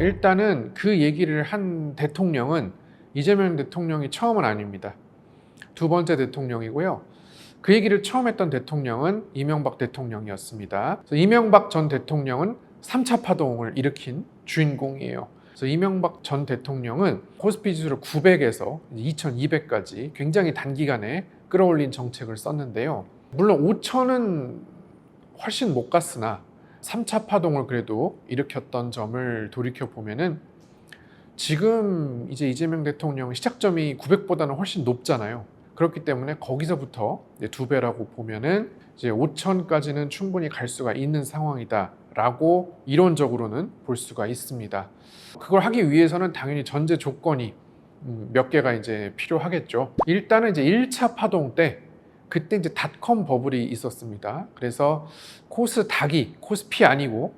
일단은 그 얘기를 한 대통령은 이재명 대통령이 처음은 아닙니다. 두 번째 대통령이고요. 그 얘기를 처음 했던 대통령은 이명박 대통령이었습니다. 그래서 이명박 전 대통령은 3차 파동을 일으킨 주인공이에요. 그래서 이명박 전 대통령은 코스피 지수를 900에서 2200까지 굉장히 단기간에 끌어올린 정책을 썼는데요. 물론 5000은 훨씬 못 갔으나 3차 파동을 그래도 일으켰던 점을 돌이켜 보면은 지금 이제 이재명 대통령 시작점이 900보다는 훨씬 높잖아요. 그렇기 때문에 거기서부터 이제 2배라고 보면은 이제 5000까지는 충분히 갈 수가 있는 상황이다라고 이론적으로는 볼 수가 있습니다. 그걸 하기 위해서는 당연히 전제 조건이 몇 개가 이제 필요하겠죠. 일단은 이제 1차 파동 때 그때 이제 닷컴 버블이 있었습니다. 그래서 코스닥이 코스피 아니고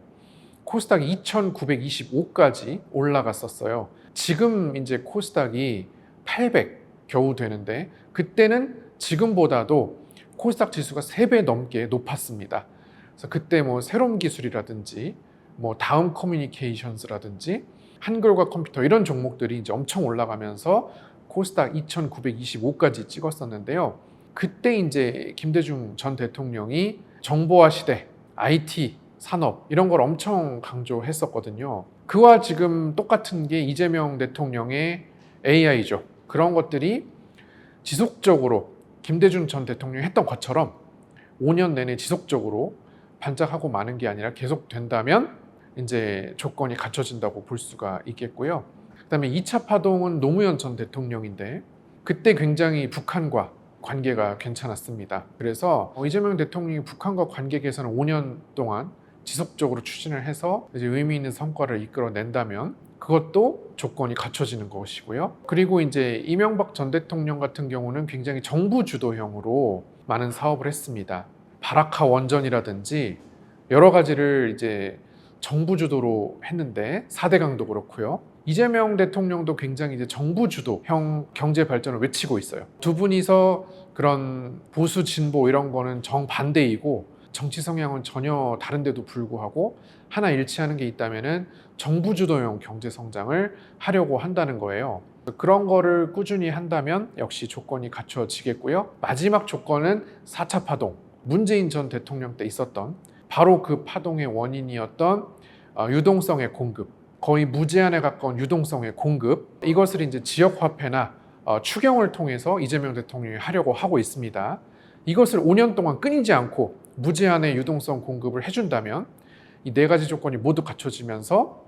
코스닥이 2925까지 올라갔었어요. 지금 이제 코스닥이 800 겨우 되는데 그때는 지금보다도 코스닥 지수가 3배 넘게 높았습니다. 그래서 그때 뭐 새로운 기술이라든지 뭐 다음 커뮤니케이션스라든지 한글과 컴퓨터 이런 종목들이 이제 엄청 올라가면서 코스닥 2925까지 찍었었는데요. 그때 이제 김대중 전 대통령이 정보화 시대, IT, 산업 이런 걸 엄청 강조했었거든요. 그와 지금 똑같은 게 이재명 대통령의 AI죠. 그런 것들이 지속적으로 김대중 전 대통령이 했던 것처럼 5년 내내 지속적으로 반짝하고 마는 게 아니라 계속 된다면 이제 조건이 갖춰진다고 볼 수가 있겠고요. 그다음에 2차 파동은 노무현 전 대통령인데 그때 굉장히 북한과 관계가 괜찮았습니다. 그래서 이재명 대통령이 북한과 관계 개선을 5년 동안 지속적으로 추진을 해서 이제 의미 있는 성과를 이끌어낸다면 그것도 조건이 갖춰지는 것이고요. 그리고 이제 이명박 전 대통령 같은 경우는 굉장히 정부 주도형으로 많은 사업을 했습니다. 바라카 원전이라든지 여러 가지를 이제 정부 주도로 했는데 4대강도 그렇고요. 이재명 대통령도 굉장히 이제 정부 주도형 경제 발전을 외치고 있어요. 두 분이서 그런 보수 진보 이런 거는 정반대이고 정치 성향은 전혀 다른데도 불구하고 하나 일치하는 게 있다면은 정부 주도형 경제 성장을 하려고 한다는 거예요. 그런 거를 꾸준히 한다면 역시 조건이 갖춰지겠고요. 마지막 조건은 4차 파동. 문재인 전 대통령 때 있었던 바로 그 파동의 원인이었던 유동성의 공급. 거의 무제한에 가까운 유동성의 공급. 이것을 이제 지역 화폐나 추경을 통해서 이재명 대통령이 하려고 하고 있습니다. 이것을 5년 동안 끊이지 않고 무제한의 유동성 공급을 해준다면 이 4가지 조건이 모두 갖춰지면서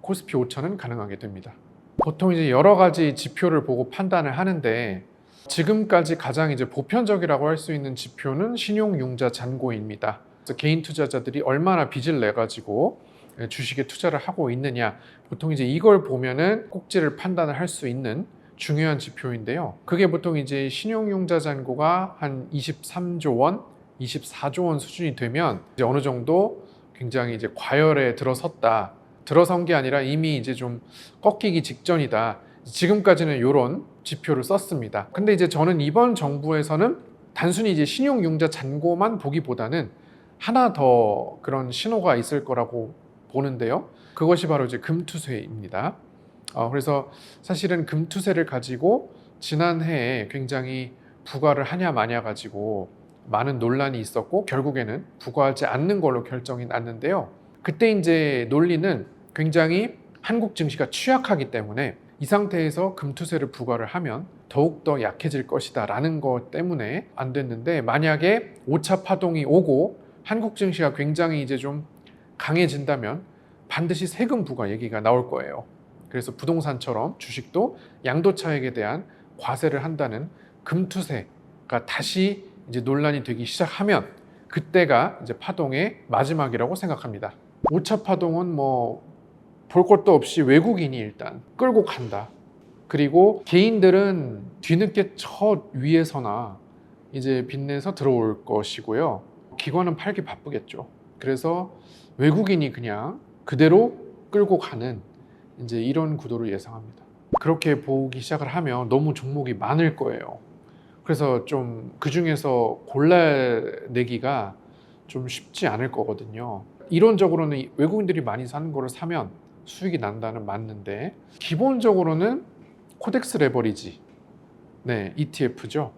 코스피 5000은 가능하게 됩니다. 보통 이제 여러 가지 지표를 보고 판단을 하는데 지금까지 가장 이제 보편적이라고 할 수 있는 지표는 신용융자 잔고입니다. 그래서 개인 투자자들이 얼마나 빚을 내 가지고 주식에 투자를 하고 있느냐, 보통 이제 이걸 보면은 꼭지를 판단을 할 수 있는 중요한 지표인데요. 그게 보통 이제 신용융자 잔고가 한 23조 원, 24조 원 수준이 되면 이제 어느 정도 굉장히 이제 과열에 들어섰다. 들어선 게 아니라 이미 이제 좀 꺾이기 직전이다. 지금까지는 이런 지표를 썼습니다. 근데 이제 저는 이번 정부에서는 단순히 이제 신용융자 잔고만 보기보다는 하나 더 그런 신호가 있을 거라고 보는데요. 그것이 바로 이제 금투세입니다. 그래서 사실은 금투세를 가지고 지난해에 굉장히 부과를 하냐 마냐 가지고 많은 논란이 있었고 결국에는 부과하지 않는 걸로 결정이 났는데요. 그때 이제 논리는 굉장히 한국 증시가 취약하기 때문에 이 상태에서 금투세를 부과를 하면 더욱더 약해질 것이다 라는 것 때문에 안 됐는데, 만약에 5차 파동이 오고 한국 증시가 굉장히 이제 좀 강해진다면 반드시 세금 부과 얘기가 나올 거예요. 그래서 부동산처럼 주식도 양도차익에 대한 과세를 한다는 금투세가 다시 이제 논란이 되기 시작하면 그때가 이제 파동의 마지막이라고 생각합니다. 5차 파동은 뭐 볼 것도 없이 외국인이 일단 끌고 간다. 그리고 개인들은 뒤늦게 저 위에서나 이제 빚내서 들어올 것이고요. 기관은 팔기 바쁘겠죠. 그래서 외국인이 그냥 그대로 끌고 가는 이제 이런 구도를 예상합니다. 그렇게 보기 시작을 하면 너무 종목이 많을 거예요. 그래서 좀 그 중에서 골라내기가 좀 쉽지 않을 거거든요. 이론적으로는 외국인들이 많이 사는 거를 사면 수익이 난다는 맞는데 기본적으로는 코덱스 레버리지 ETF죠.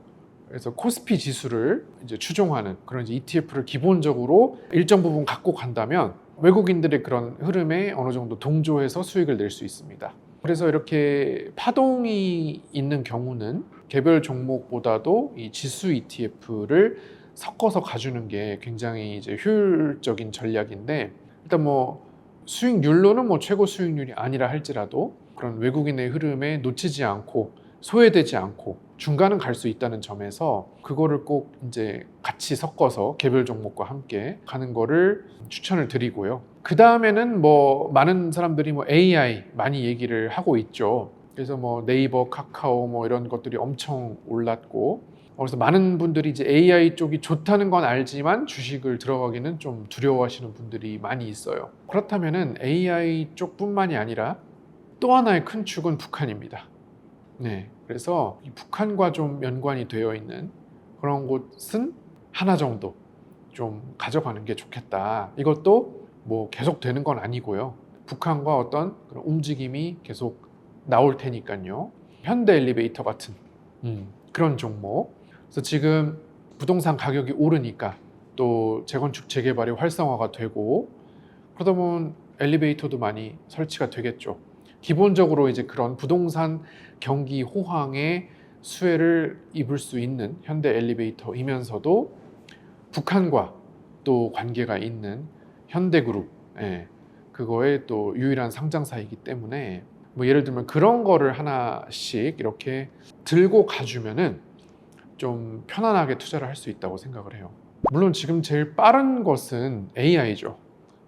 그래서 코스피 지수를 이제 추종하는 그런 이제 ETF를 기본적으로 일정 부분 갖고 간다면 외국인들의 그런 흐름에 어느 정도 동조해서 수익을 낼 수 있습니다. 그래서 이렇게 파동이 있는 경우는 개별 종목보다도 이 지수 ETF를 섞어서 가주는 게 굉장히 이제 효율적인 전략인데, 일단 뭐 수익률로는 뭐 최고 수익률이 아니라 할지라도 그런 외국인의 흐름에 놓치지 않고 소외되지 않고 중간은 갈 수 있다는 점에서 그거를 꼭 이제 같이 섞어서 개별 종목과 함께 가는 거를 추천을 드리고요. 그 다음에는 뭐 많은 사람들이 뭐 AI 많이 얘기를 하고 있죠. 그래서 뭐 네이버, 카카오 뭐 이런 것들이 엄청 올랐고, 그래서 많은 분들이 이제 AI 쪽이 좋다는 건 알지만 주식을 들어가기는 좀 두려워하시는 분들이 많이 있어요. 그렇다면은 AI 쪽뿐만이 아니라 또 하나의 큰 축은 북한입니다. 그래서 이 북한과 좀 연관이 되어 있는 그런 곳은 하나 정도 좀 가져가는 게 좋겠다. 이것도 뭐 계속 되는 건 아니고요. 북한과 어떤 그런 움직임이 계속 나올 테니까요. 현대 엘리베이터 같은 그런 종목. 그래서 지금 부동산 가격이 오르니까 또 재건축 재개발이 활성화가 되고 그러다 보면 엘리베이터도 많이 설치가 되겠죠. 기본적으로 이제 그런 부동산 경기 호황의 수혜를 입을 수 있는 현대 엘리베이터이면서도 북한과 또 관계가 있는 현대그룹, 그거의 또 유일한 상장사이기 때문에 뭐 예를 들면 그런 거를 하나씩 이렇게 들고 가주면은 좀 편안하게 투자를 할 수 있다고 생각을 해요. 물론 지금 제일 빠른 것은 AI죠.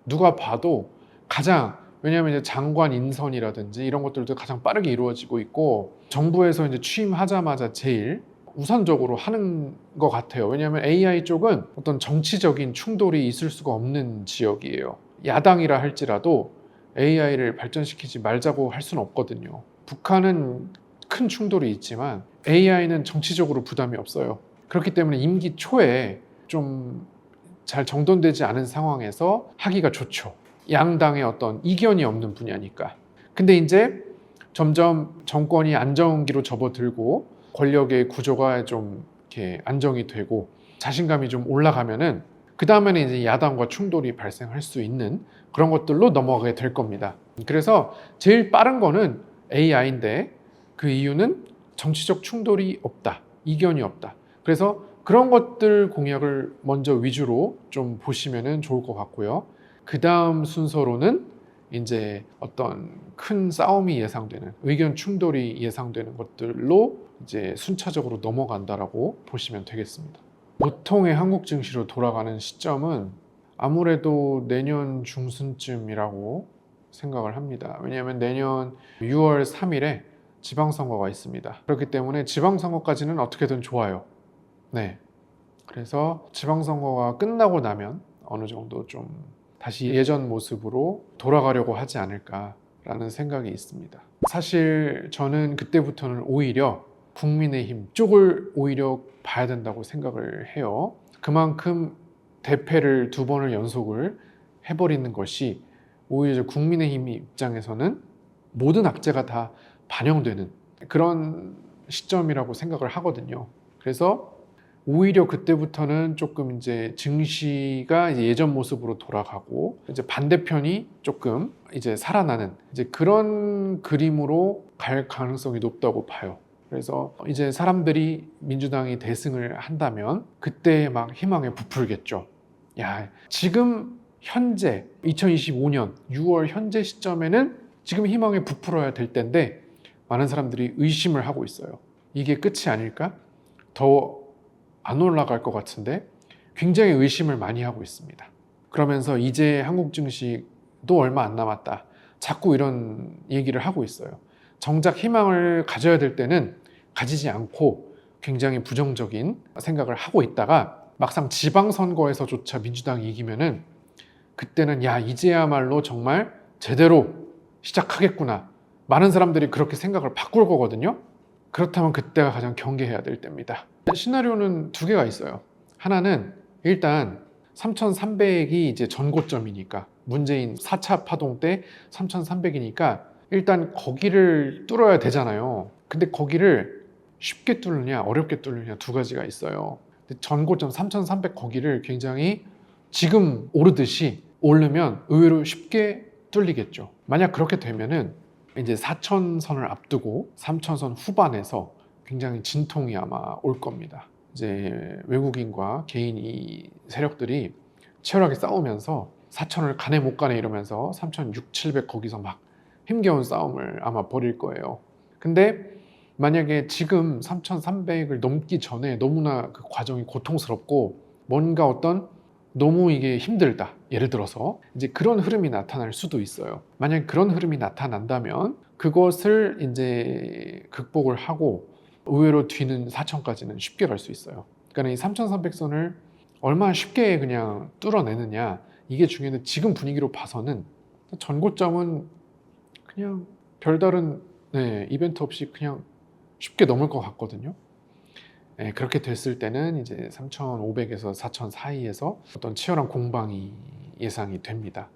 누가 봐도 가장, 왜냐하면 이제 장관 인선이라든지 이런 것들도 가장 빠르게 이루어지고 있고 정부에서 이제 취임하자마자 제일 우선적으로 하는 것 같아요. 왜냐하면 AI 쪽은 어떤 정치적인 충돌이 있을 수가 없는 지역이에요. 야당이라 할지라도 AI를 발전시키지 말자고 할 수는 없거든요. 북한은 큰 충돌이 있지만 AI는 정치적으로 부담이 없어요. 그렇기 때문에 임기 초에 좀 잘 정돈되지 않은 상황에서 하기가 좋죠. 양당의 어떤 이견이 없는 분야니까. 근데 이제 점점 정권이 안정기로 접어들고 권력의 구조가 좀 이렇게 안정이 되고 자신감이 좀 올라가면은 그 다음에는 이제 야당과 충돌이 발생할 수 있는 그런 것들로 넘어가게 될 겁니다. 그래서 제일 빠른 거는 AI인데 그 이유는 정치적 충돌이 없다, 이견이 없다. 그래서 그런 것들 공약을 먼저 위주로 좀 보시면은 좋을 것 같고요. 그 다음 순서로는 이제 어떤 큰 싸움이 예상되는, 의견 충돌이 예상되는 것들로 이제 순차적으로 넘어간다라고 보시면 되겠습니다. 보통의 한국 증시로 돌아가는 시점은 아무래도 내년 중순쯤이라고 생각을 합니다. 왜냐하면 내년 6월 3일에 지방선거가 있습니다. 그렇기 때문에 지방선거까지는 어떻게든 좋아요. 그래서 지방선거가 끝나고 나면 어느 정도 좀 다시 예전 모습으로 돌아가려고 하지 않을까라는 생각이 있습니다. 사실 저는 그때부터는 오히려 국민의힘 쪽을 오히려 봐야 된다고 생각을 해요. 그만큼 대패를 2번을 연속을 해버리는 것이 오히려 국민의힘 입장에서는 모든 악재가 다 반영되는 그런 시점이라고 생각을 하거든요. 그래서 오히려 그때부터는 조금 이제 증시가 이제 예전 모습으로 돌아가고 이제 반대편이 조금 이제 살아나는 이제 그런 그림으로 갈 가능성이 높다고 봐요. 그래서 이제 사람들이 민주당이 대승을 한다면 그때 막 희망에 부풀겠죠. 야, 지금 현재 2025년 6월 현재 시점에는 지금 희망에 부풀어야 될 텐데 많은 사람들이 의심을 하고 있어요. 이게 끝이 아닐까? 더 안 올라갈 것 같은데 굉장히 의심을 많이 하고 있습니다. 그러면서 이제 한국 증시도 얼마 안 남았다. 자꾸 이런 얘기를 하고 있어요. 정작 희망을 가져야 될 때는 가지지 않고 굉장히 부정적인 생각을 하고 있다가 막상 지방선거에서조차 민주당이 이기면은 그때는 야, 이제야말로 정말 제대로 시작하겠구나. 많은 사람들이 그렇게 생각을 바꿀 거거든요. 그렇다면 그때가 가장 경계해야 될 때입니다. 시나리오는 2개가 있어요. 하나는 일단 3,300이 이제 전고점이니까, 문재인 4차 파동 때 3,300이니까 일단 거기를 뚫어야 되잖아요. 근데 거기를 쉽게 뚫느냐 어렵게 뚫느냐 두 가지가 있어요. 근데 전고점 3,300 거기를 굉장히 지금 오르듯이 오르면 의외로 쉽게 뚫리겠죠. 만약 그렇게 되면은 이제 4,000선을 앞두고 3,000선 후반에서 굉장히 진통이 아마 올 겁니다. 이제 외국인과 개인 이 세력들이 치열하게 싸우면서 4,000을 가네 못 가네 이러면서 3,600, 700 거기서 막 힘겨운 싸움을 아마 벌일 거예요. 근데 만약에 지금 3,300을 넘기 전에 너무나 그 과정이 고통스럽고 뭔가 어떤 너무 이게 힘들다. 예를 들어서 이제 그런 흐름이 나타날 수도 있어요. 만약 그런 흐름이 나타난다면 그것을 이제 극복을 하고 의외로 뒤는 4,000까지는 쉽게 갈 수 있어요. 그러니까 이 3,300선을 얼마나 쉽게 그냥 뚫어내느냐 이게 중요한데 지금 분위기로 봐서는 전고점은 그냥 별다른 이벤트 없이 그냥 쉽게 넘을 것 같거든요. 그렇게 됐을 때는 이제 3,500에서 4,000 사이에서 어떤 치열한 공방이 예상이 됩니다.